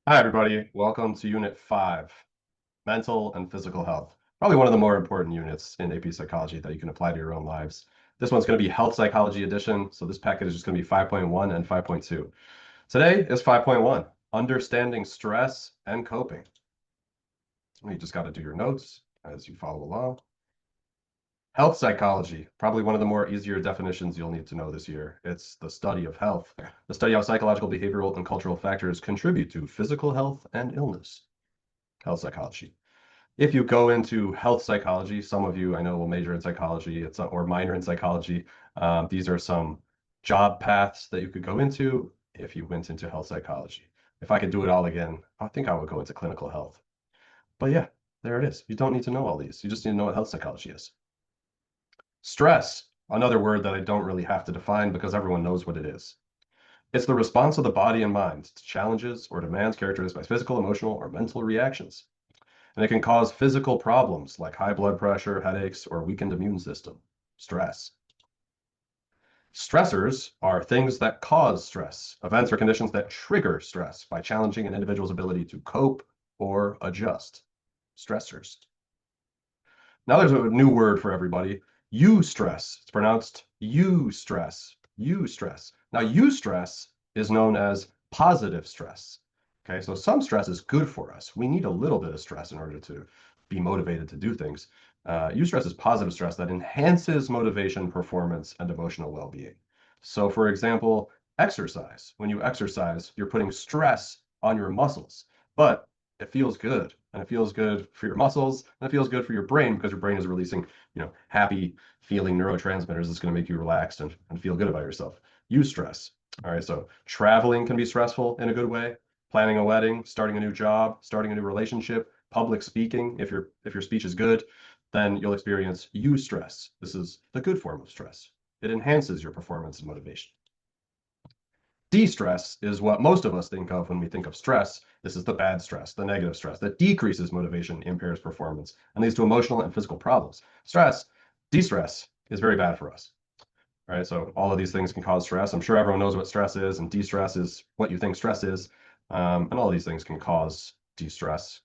Hi, everybody. Welcome to Unit 5, Mental and Physical Health. Probably one of the more important units in AP Psychology that you can apply to your own lives. This one's going to be Health Psychology Edition, so this package is just going to be 5.1 and 5.2. Today is 5.1, Understanding Stress and Coping. You just got to do your notes as you follow along. Health psychology, probably one of the more easier definitions you'll need to know this year. It's the study of health, the study how psychological, behavioral, and cultural factors contribute to physical health and illness. Health psychology. If you go into health psychology, some of you I know will major in psychology, or minor in psychology. These are some job paths that you could go into if you went into health psychology. If I could do it all again, I think I would go into clinical health. But yeah, there it is. You don't need to know all these. You just need to know what health psychology is. Stress, another word that I don't really have to define because everyone knows what it is. It's the response of the body and mind to challenges or demands characterized by physical, emotional, or mental reactions. And it can cause physical problems like high blood pressure, headaches, or weakened immune system. Stress. Stressors are things that cause stress, events or conditions that trigger stress by challenging an individual's ability to cope or adjust. Stressors. Now there's a new word for everybody. Eustress. It's pronounced eustress. Eustress. Now eustress is known as positive stress. Okay, so some stress is good for us. We need a little bit of stress in order to be motivated to do things. Eustress is positive stress that enhances motivation, performance, and emotional well-being. So for example, exercise. When you exercise, you're putting stress on your muscles, but it feels good. And it feels good for your muscles, and it feels good for your brain because your brain is releasing, happy feeling neurotransmitters that's going to make you relaxed and feel good about yourself. Eustress. All right, so traveling can be stressful in a good way. Planning a wedding, starting a new job, starting a new relationship, public speaking, if your speech is good, then you'll experience eustress. This is the good form of stress. It enhances your performance and motivation. De-stress is what most of us think of when we think of stress. This is the bad stress, the negative stress that decreases motivation, impairs performance, and leads to emotional and physical problems. De-stress is very bad for us. All right, so all of these things can cause stress. I'm sure everyone knows what stress is, and de-stress is what you think stress is. And all of these things can cause de-stress.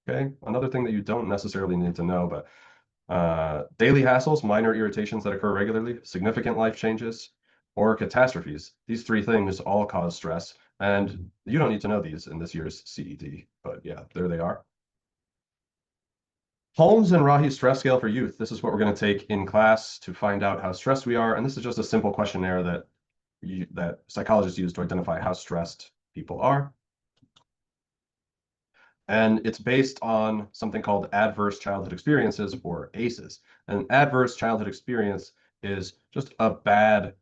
Okay, another thing that you don't necessarily need to know, but daily hassles, minor irritations that occur regularly, significant life changes, or catastrophes. These three things all cause stress, and you don't need to know these in this year's CET, but yeah, there they are. Holmes and Rahi's stress scale for youth. This is what we're going to take in class to find out how stressed we are, and this is just a simple questionnaire that psychologists use to identify how stressed people are. And it's based on something called adverse childhood experiences, or ACEs. An adverse childhood experience is just a bad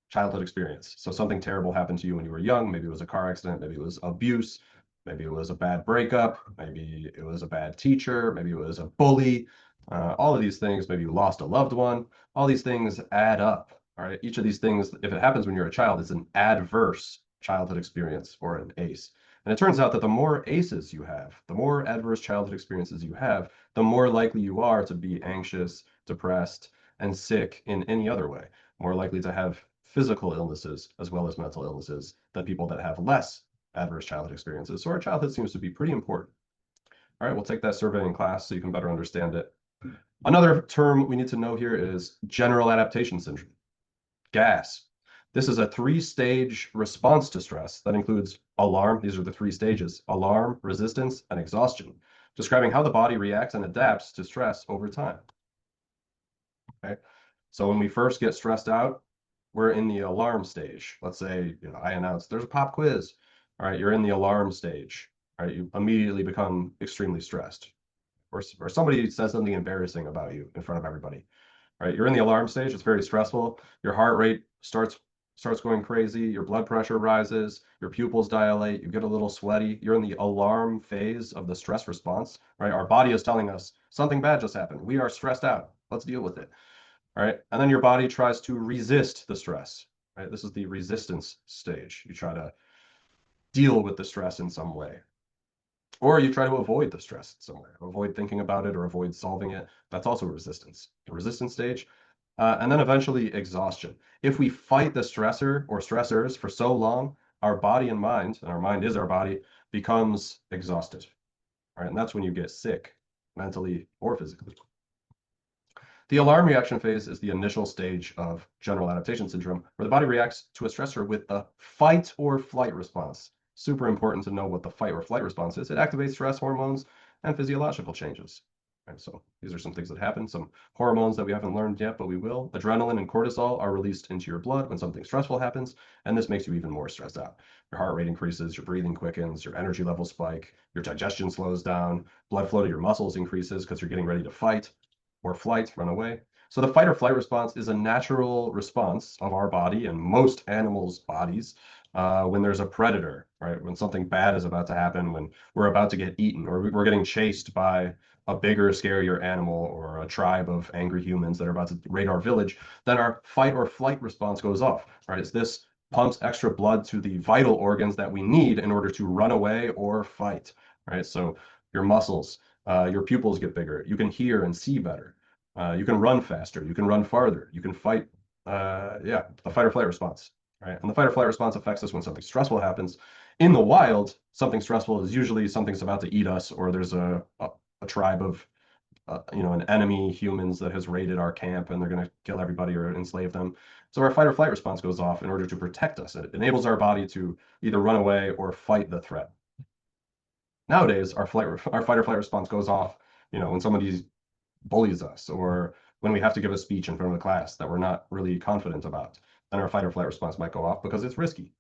childhood experience. So something terrible happened to you when you were young. Maybe it was a car accident, maybe it was abuse, maybe it was a bad breakup, maybe it was a bad teacher, maybe it was a bully. All of these things, maybe you lost a loved one. All these things add up. All right. Each of these things, if it happens when you're a child, is an adverse childhood experience, or an ACE. And it turns out that the more ACEs you have, the more adverse childhood experiences you have, the more likely you are to be anxious, depressed, and sick in any other way. More likely to have physical illnesses as well as mental illnesses than people that have less adverse childhood experiences. So our childhood seems to be pretty important. All right, we'll take that survey in class so you can better understand it. Another term we need to know here is general adaptation syndrome, GAS. This is a three-stage response to stress that includes alarm. These are the three stages: alarm, resistance, and exhaustion, describing how the body reacts and adapts to stress over time. Okay, so when we first get stressed out, we're in the alarm stage. Let's say, I announce there's a pop quiz. All right, you're in the alarm stage. All right, you immediately become extremely stressed, or somebody says something embarrassing about you in front of everybody. All right, you're in the alarm stage. It's very stressful. Your heart rate starts going crazy. Your blood pressure rises. Your pupils dilate. You get a little sweaty. You're in the alarm phase of the stress response. Right, our body is telling us something bad just happened. We are stressed out. Let's deal with it. All right, and then your body tries to resist the stress. Right, this is the resistance stage. You try to deal with the stress in some way, or you try to avoid the stress in some way, avoid thinking about it or avoid solving it. That's also resistance, the resistance stage. And then eventually exhaustion. If we fight the stressor or stressors for so long, our body and mind, and our mind is our body, becomes exhausted, right? And that's when you get sick, mentally or physically. The alarm reaction phase is the initial stage of general adaptation syndrome, where the body reacts to a stressor with a fight or flight response. Super important to know what the fight or flight response is. It activates stress hormones and physiological changes. Right, so these are some things that happen, some hormones that we haven't learned yet, but we will. Adrenaline and cortisol are released into your blood when something stressful happens, and this makes you even more stressed out. Your heart rate increases, your breathing quickens, your energy levels spike, your digestion slows down, blood flow to your muscles increases because you're getting ready to fight or flight, run away. So the fight or flight response is a natural response of our body and most animals' bodies when there's a predator, right? When something bad is about to happen, when we're about to get eaten, or we're getting chased by a bigger, scarier animal or a tribe of angry humans that are about to raid our village, then our fight or flight response goes off, right? This pumps extra blood to the vital organs that we need in order to run away or fight, right? So your muscles, your pupils get bigger. You can hear and see better. You can run faster. You can run farther. You can fight. Yeah, the fight or flight response, right? And the fight or flight response affects us when something stressful happens. In the wild, something stressful is usually something's about to eat us, or there's a tribe of an enemy humans that has raided our camp and they're going to kill everybody or enslave them. So our fight or flight response goes off in order to protect us. It enables our body to either run away or fight the threat. Nowadays, our fight or flight response goes off, when somebody bullies us or when we have to give a speech in front of a class that we're not really confident about, then our fight or flight response might go off because it's risky.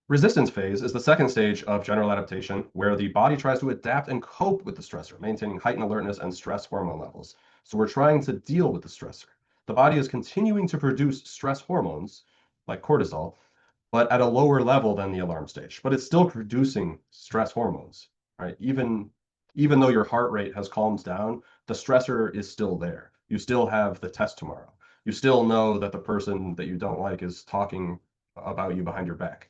Resistance phase is the second stage of general adaptation where the body tries to adapt and cope with the stressor, maintaining heightened alertness and stress hormone levels. So we're trying to deal with the stressor. The body is continuing to produce stress hormones like cortisol, but at a lower level than the alarm stage. But it's still producing stress hormones, right? Even though your heart rate has calmed down, the stressor is still there. You still have the test tomorrow. You still know that the person that you don't like is talking about you behind your back.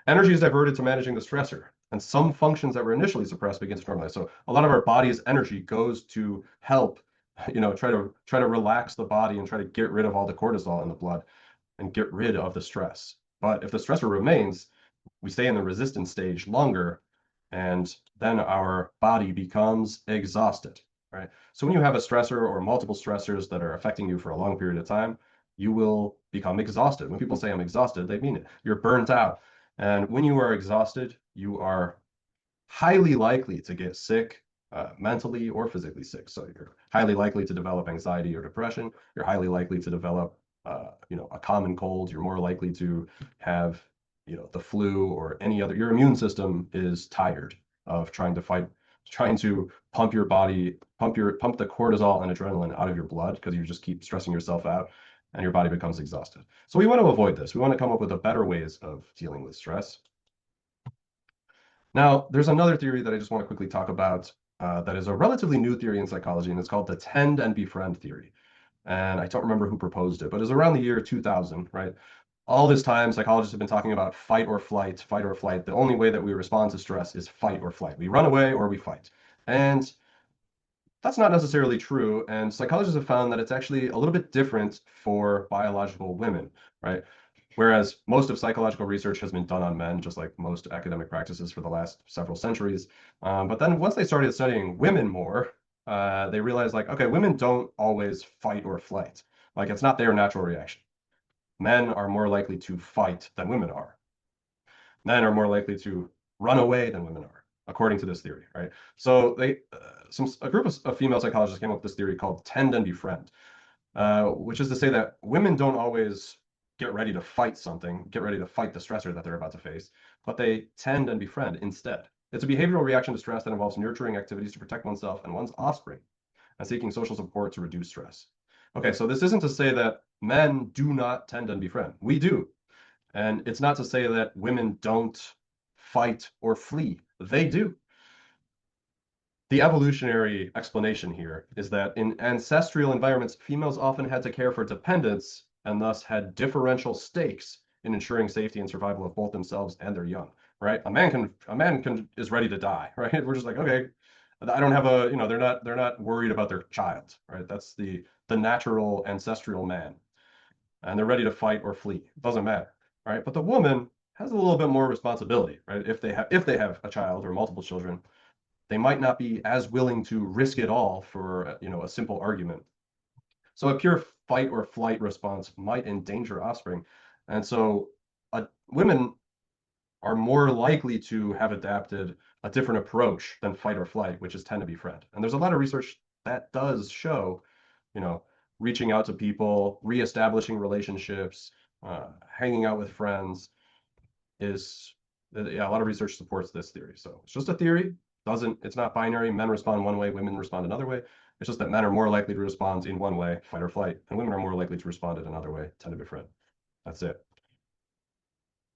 Energy is diverted to managing the stressor, and some functions that were initially suppressed begin to normalize. So a lot of our body's energy goes to help, try to relax the body and try to get rid of all the cortisol in the blood and get rid of the stress. But if the stressor remains, we stay in the resistance stage longer, and then our body becomes exhausted, right? So when you have a stressor or multiple stressors that are affecting you for a long period of time, you will become exhausted. When people say I'm exhausted, they mean it. You're burnt out. And when you are exhausted, you are highly likely to get sick, mentally or physically sick. So you're highly likely to develop anxiety or depression. You're highly likely to develop, a common cold. You're more likely to have, the flu or any other. Your immune system is tired of trying to fight, trying to pump your body, pump the cortisol and adrenaline out of your blood because you just keep stressing yourself out and your body becomes exhausted. So we want to avoid this. We want to come up with a better ways of dealing with stress. Now, there's another theory that I just want to quickly talk about that is a relatively new theory in psychology, and it's called the tend and befriend theory. And I don't remember who proposed it, but it's around the year 2000, right? All this time, psychologists have been talking about fight or flight, fight or flight. The only way that we respond to stress is fight or flight. We run away or we fight. And that's not necessarily true. And psychologists have found that it's actually a little bit different for biological women, right? Whereas most of psychological research has been done on men, just like most academic practices for the last several centuries. But then once they started studying women more, they realized like, okay, women don't always fight or flight. Like it's not their natural reaction. Men are more likely to fight than women are. Men are more likely to run away than women are, according to this theory, right? So a group of female psychologists came up with this theory called tend and befriend, which is to say that women don't always get ready to fight something, get ready to fight the stressor that they're about to face, but they tend and befriend instead. It's a behavioral reaction to stress that involves nurturing activities to protect oneself and one's offspring and seeking social support to reduce stress. Okay, so this isn't to say that men do not tend and befriend. We do. And it's not to say that women don't fight or flee. They do. The evolutionary explanation here is that in ancestral environments, females often had to care for dependents and thus had differential stakes in ensuring safety and survival of both themselves and their young, right? A man can is ready to die, right? We're just like, okay, I don't have they're not worried about their child, right? That's the natural ancestral man. And they're ready to fight or flee. It doesn't matter, right? But the woman has a little bit more responsibility, right? If they have a child or multiple children, they might not be as willing to risk it all for a simple argument. So a pure fight or flight response might endanger offspring. And so women are more likely to have adapted a different approach than fight or flight, which is tend to befriend. And there's a lot of research that does show, you know, reaching out to people, reestablishing relationships, hanging out with friends is, yeah, a lot of research supports this theory. So it's just a theory. It's not binary. Men respond one way, women respond another way. It's just that men are more likely to respond in one way, fight or flight, and women are more likely to respond in another way, tend to befriend. That's it.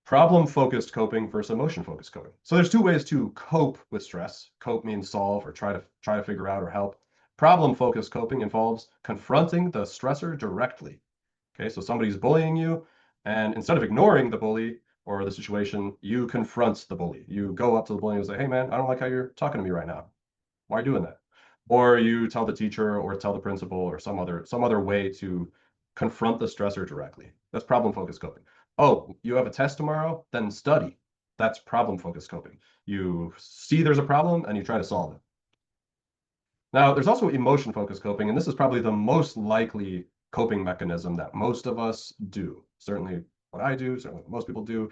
Problem-focused coping versus emotion-focused coping. So there's two ways to cope with stress. Cope means solve or try to figure out or help. Problem-focused coping involves confronting the stressor directly. Okay, so somebody's bullying you, and instead of ignoring the bully or the situation, you confront the bully. You go up to the bully and say, "Hey man, I don't like how you're talking to me right now. Why are you doing that?" Or you tell the teacher or tell the principal or some other way to confront the stressor directly. That's problem-focused coping. Oh, you have a test tomorrow? Then study. That's problem-focused coping. You see there's a problem and you try to solve it. Now, there's also emotion-focused coping, and this is probably the most likely coping mechanism that most of us do. Certainly what I do, certainly what most people do.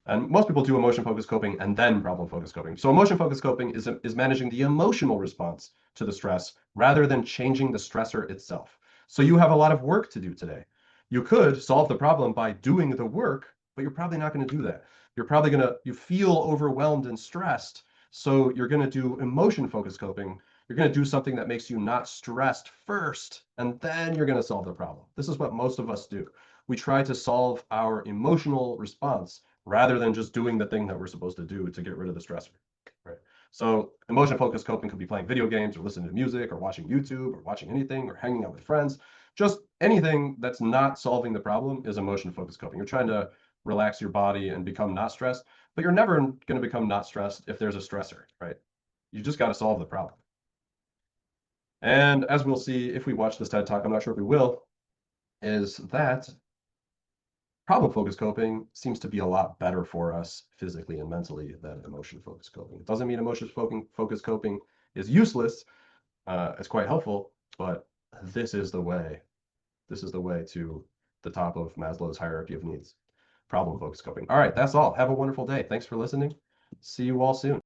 And most people do emotion-focused coping and then problem-focused coping. So emotion-focused coping is managing the emotional response to the stress rather than changing the stressor itself. So you have a lot of work to do today. You could solve the problem by doing the work, but you're probably not going to do that. You feel overwhelmed and stressed. So you're going to do emotion-focused coping. You're going to do something that makes you not stressed first, and then you're going to solve the problem. This is what most of us do. We try to solve our emotional response rather than just doing the thing that we're supposed to do to get rid of the stressor, right? So emotion-focused coping could be playing video games or listening to music or watching YouTube or watching anything or hanging out with friends. Just anything that's not solving the problem is emotion-focused coping. You're trying to relax your body and become not stressed, but you're never going to become not stressed if there's a stressor, right? You just got to solve the problem. And as we'll see if we watch this TED Talk, I'm not sure if we will, is that problem-focused coping seems to be a lot better for us physically and mentally than emotion-focused coping. It doesn't mean emotion-focused coping is useless. It's quite helpful, but this is the way. This is the way to the top of Maslow's hierarchy of needs. Problem-focused coping. All right, that's all. Have a wonderful day. Thanks for listening. See you all soon.